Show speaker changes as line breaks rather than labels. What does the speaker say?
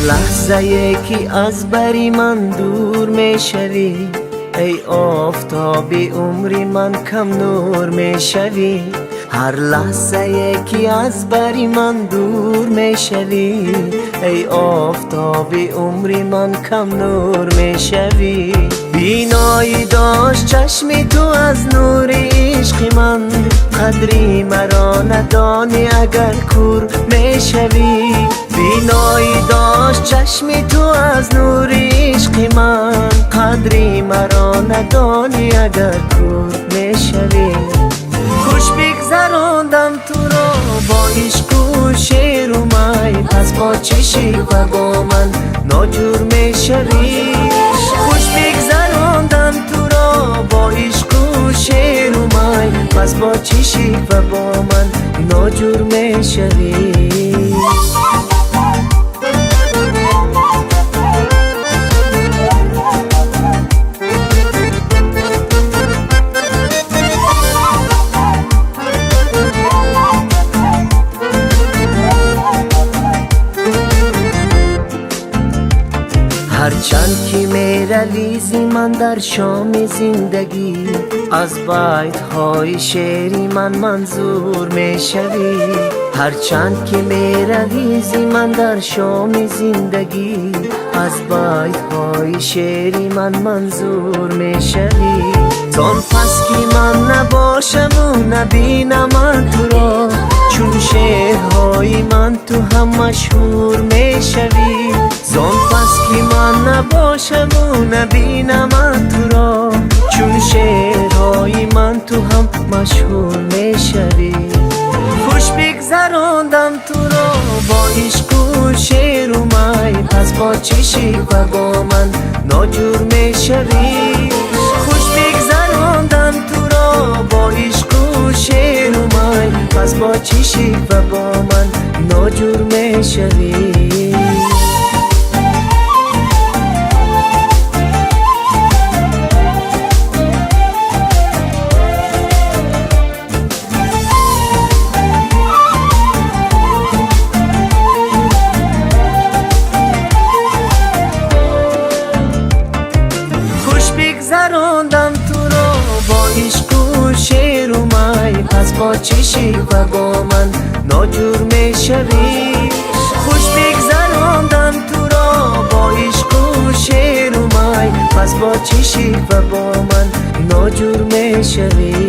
لحظه یکی از بری من دور میشوی، ای آفتاب عمری من کم نور میشوی. هر لحظه یکی از بری من دور میشوی، ای آفتاب عمری من کم نور میشوی. بینایی داشت چشمی تو از نور عشق من، قدری مرا ندانی اگر کور میشوی. بینایی داشت چشمی تو از نور عشق من، قدری مرا ندانی اگر کور میشوی. خوش بگذراندم تو را با عشق و شعر و می، پس با چشی و با من ناجور میشوی. خوش بگذراندم تو را با عشق و شعر و می، پس با چشی و با من ناجور میشوی. هرچند که میرلیزی من در شام زندگی، از بیت های شعری من منظور میشوی. هرچند که میرلیزی من در شام زندگی، از بیت های شعری من منظور میشوی. زان پس که من نباشم و نبینم من تو را، چون شعرهای من تو هم مشهور میشوی. زان پس که من نباشم و نبینم من تو را، چون شعرهای من تو هم مشهور میشوی. خوش بگذراندم تو را با عشق و شعر و می، پس با چشی و با من ناجور میشوی. خوش بگذراندم تو را با عشق و شعر و می، پس با چشی و با من ناجور میشوی. بگذراندم تو را با عشق و شعر و می، پس با چشی و با من ناجور میشوی. خوش بگذراندم تو را با عشق و شعر و می، پس با چشی و با من ناجور میشوی.